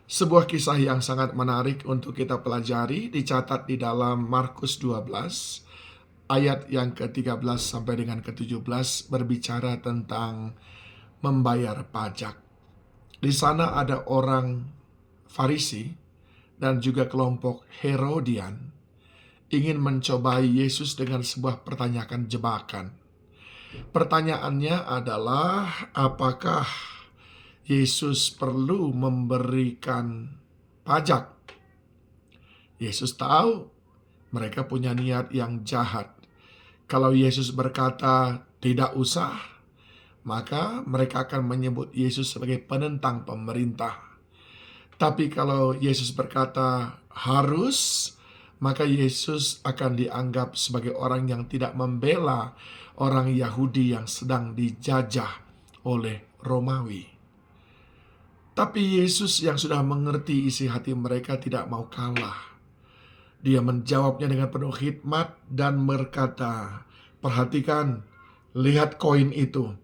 Sebuah kisah yang sangat menarik untuk kita pelajari dicatat di dalam Markus 12 ayat yang ke-13 sampai dengan ke-17 berbicara tentang membayar pajak. Di sana ada orang Farisi dan juga kelompok Herodian ingin mencobai Yesus dengan sebuah pertanyaan jebakan. Pertanyaannya adalah apakah Yesus perlu memberikan pajak? Yesus tahu mereka punya niat yang jahat. Kalau Yesus berkata tidak usah, maka mereka akan menyebut Yesus sebagai penentang pemerintah. Tapi kalau Yesus berkata harus, maka Yesus akan dianggap sebagai orang yang tidak membela orang Yahudi yang sedang dijajah oleh Romawi. Tapi Yesus yang sudah mengerti isi hati mereka tidak mau kalah. Dia menjawabnya dengan penuh hikmat dan berkata, "Perhatikan, lihat koin itu.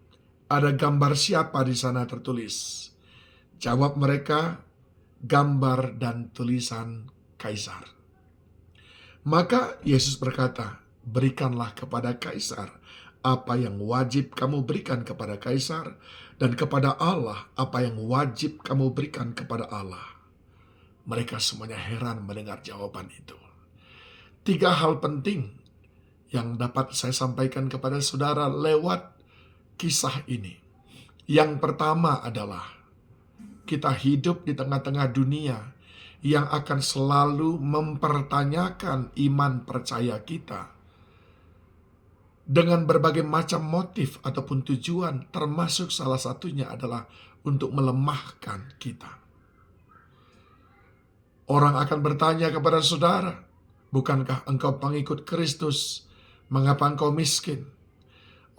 Ada gambar siapa di sana tertulis?" Jawab mereka, "Gambar dan tulisan Kaisar." Maka Yesus berkata, "Berikanlah kepada Kaisar apa yang wajib kamu berikan kepada Kaisar, dan kepada Allah apa yang wajib kamu berikan kepada Allah." Mereka semuanya heran mendengar jawaban itu. 3 hal penting yang dapat saya sampaikan kepada saudara lewat kisah ini. Yang pertama adalah kita hidup di tengah-tengah dunia yang akan selalu mempertanyakan iman percaya kita dengan berbagai macam motif ataupun tujuan, termasuk salah satunya adalah untuk melemahkan kita. Orang akan bertanya kepada saudara, "Bukankah engkau pengikut Kristus? Mengapa engkau miskin?"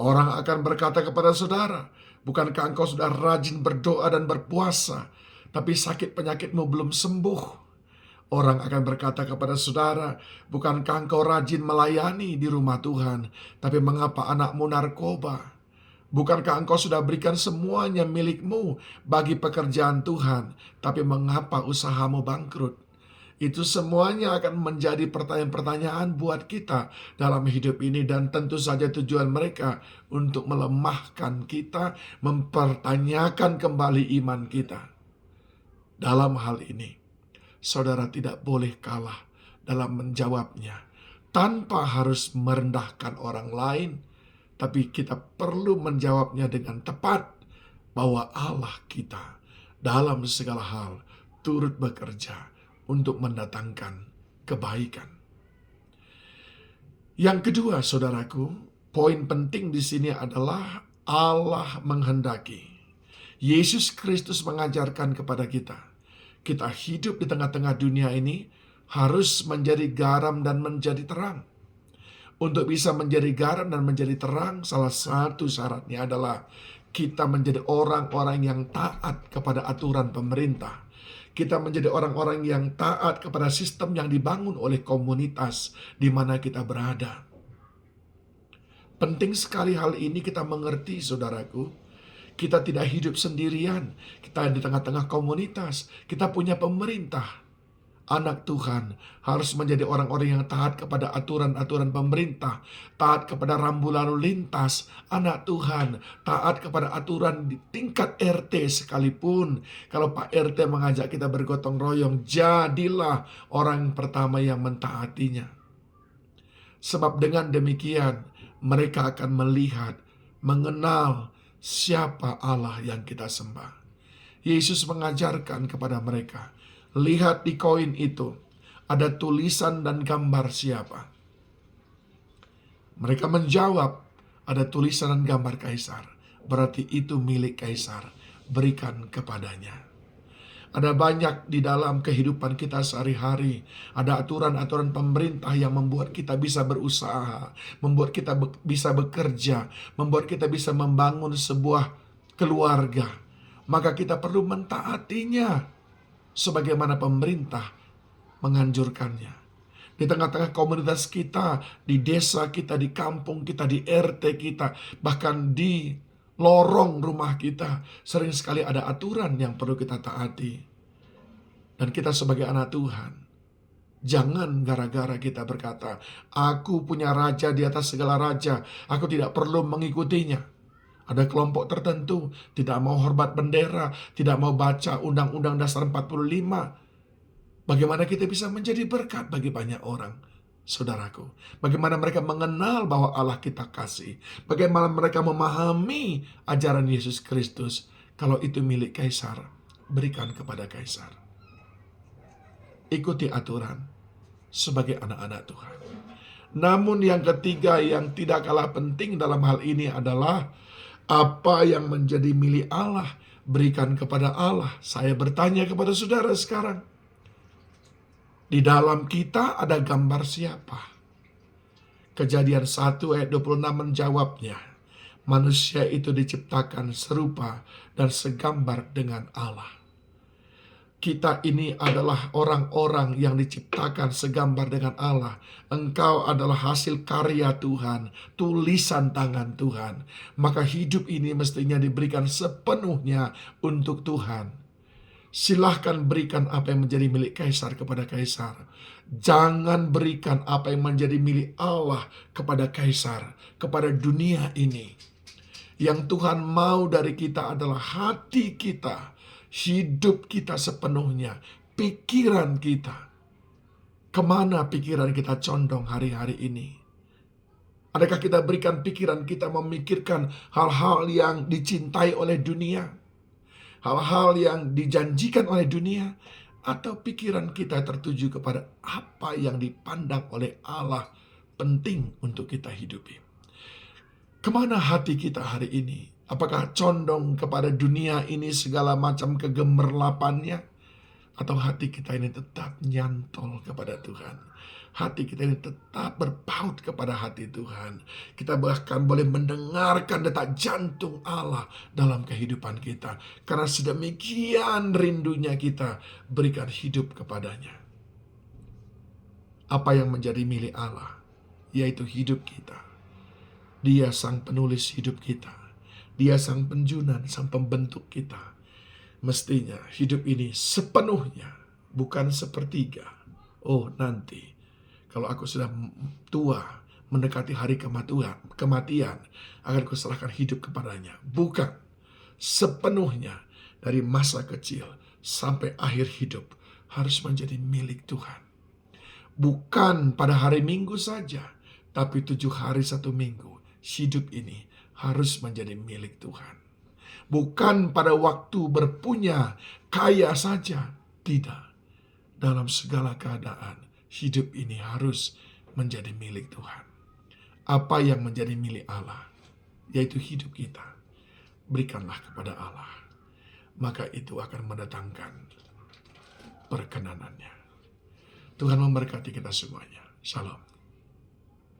Orang akan berkata kepada saudara, "Bukankah engkau sudah rajin berdoa dan berpuasa, tapi sakit penyakitmu belum sembuh?" Orang akan berkata kepada saudara, "Bukankah engkau rajin melayani di rumah Tuhan, tapi mengapa anakmu narkoba? Bukankah engkau sudah berikan semuanya milikmu bagi pekerjaan Tuhan, tapi mengapa usahamu bangkrut?" Itu semuanya akan menjadi pertanyaan-pertanyaan buat kita dalam hidup ini, dan tentu saja tujuan mereka untuk melemahkan kita, mempertanyakan kembali iman kita. Dalam hal ini, saudara tidak boleh kalah dalam menjawabnya tanpa harus merendahkan orang lain, tapi kita perlu menjawabnya dengan tepat bahwa Allah kita dalam segala hal turut bekerja untuk mendatangkan kebaikan. Yang kedua, saudaraku, poin penting di sini adalah Allah menghendaki. Yesus Kristus mengajarkan kepada kita, kita hidup di tengah-tengah dunia ini harus menjadi garam dan menjadi terang. Untuk bisa menjadi garam dan menjadi terang, salah satu syaratnya adalah kita menjadi orang-orang yang taat kepada aturan pemerintah. Kita menjadi orang-orang yang taat kepada sistem yang dibangun oleh komunitas di mana kita berada. Penting sekali hal ini kita mengerti, saudaraku. Kita tidak hidup sendirian. Kita di tengah-tengah komunitas. Kita punya pemerintah. Anak Tuhan harus menjadi orang-orang yang taat kepada aturan-aturan pemerintah, taat kepada rambu lalu lintas. Anak Tuhan taat kepada aturan di tingkat RT sekalipun. Kalau Pak RT mengajak kita bergotong royong, jadilah orang pertama yang mentaatinya. Sebab dengan demikian mereka akan melihat, mengenal siapa Allah yang kita sembah. Yesus mengajarkan kepada mereka, lihat di koin itu, ada tulisan dan gambar siapa? Mereka menjawab, ada tulisan dan gambar Kaisar. Berarti itu milik Kaisar, berikan kepadanya. Ada banyak di dalam kehidupan kita sehari-hari. Ada aturan-aturan pemerintah yang membuat kita bisa berusaha, membuat kita bisa bekerja, membuat kita bisa membangun sebuah keluarga. Maka kita perlu mentaatinya sebagaimana pemerintah menganjurkannya. Di tengah-tengah komunitas kita, di desa kita, di kampung kita, di RT kita, bahkan di lorong rumah kita, sering sekali ada aturan yang perlu kita taati. Dan kita sebagai anak Tuhan, jangan gara-gara kita berkata, aku punya raja di atas segala raja, aku tidak perlu mengikutinya. Ada kelompok tertentu tidak mau hormat bendera, tidak mau baca Undang-Undang Dasar 45. Bagaimana kita bisa menjadi berkat bagi banyak orang? Saudaraku, bagaimana mereka mengenal bahwa Allah kita kasih? Bagaimana mereka memahami ajaran Yesus Kristus? Kalau itu milik kaisar, berikan kepada kaisar. Ikuti aturan sebagai anak-anak Tuhan. Namun yang ketiga yang tidak kalah penting dalam hal ini adalah apa yang menjadi milik Allah, berikan kepada Allah. Saya bertanya kepada saudara sekarang, di dalam kita ada gambar siapa? Kejadian 1 ayat 26 menjawabnya. Manusia itu diciptakan serupa dan segambar dengan Allah. Kita ini adalah orang-orang yang diciptakan segambar dengan Allah. Engkau adalah hasil karya Tuhan, tulisan tangan Tuhan. Maka hidup ini mestinya diberikan sepenuhnya untuk Tuhan. Silahkan berikan apa yang menjadi milik kaisar kepada kaisar. Jangan berikan apa yang menjadi milik Allah kepada kaisar, kepada dunia ini. Yang Tuhan mau dari kita adalah hati kita, hidup kita sepenuhnya, pikiran kita. Kemana pikiran kita condong hari-hari ini? Adakah kita berikan pikiran kita memikirkan hal-hal yang dicintai oleh dunia? Hal-hal yang dijanjikan oleh dunia? Atau pikiran kita tertuju kepada apa yang dipandang oleh Allah penting untuk kita hidupi? Kemana hati kita hari ini? Apakah condong kepada dunia ini segala macam kegemerlapannya? Atau hati kita ini tetap nyantol kepada Tuhan? Hati kita ini tetap berpaut kepada hati Tuhan. Kita bahkan boleh mendengarkan detak jantung Allah dalam kehidupan kita. Karena sedemikian rindunya kita berikan hidup kepadanya. Apa yang menjadi milik Allah? Yaitu hidup kita. Dia sang penulis hidup kita. Dia sang penjunan, sang pembentuk kita. Mestinya hidup ini sepenuhnya, bukan sepertiga. Oh nanti, kalau aku sudah tua, mendekati hari kematian, akan kuserahkan hidup kepadanya. Bukan sepenuhnya dari masa kecil sampai akhir hidup harus menjadi milik Tuhan. Bukan pada hari Minggu saja, tapi 7 hari 1 minggu. Hidup ini harus menjadi milik Tuhan. Bukan pada waktu berpunya, kaya saja. Tidak. Dalam segala keadaan, hidup ini harus menjadi milik Tuhan. Apa yang menjadi milik Allah, yaitu hidup kita, berikanlah kepada Allah. Maka itu akan mendatangkan perkenanannya. Tuhan memberkati kita semuanya. Shalom.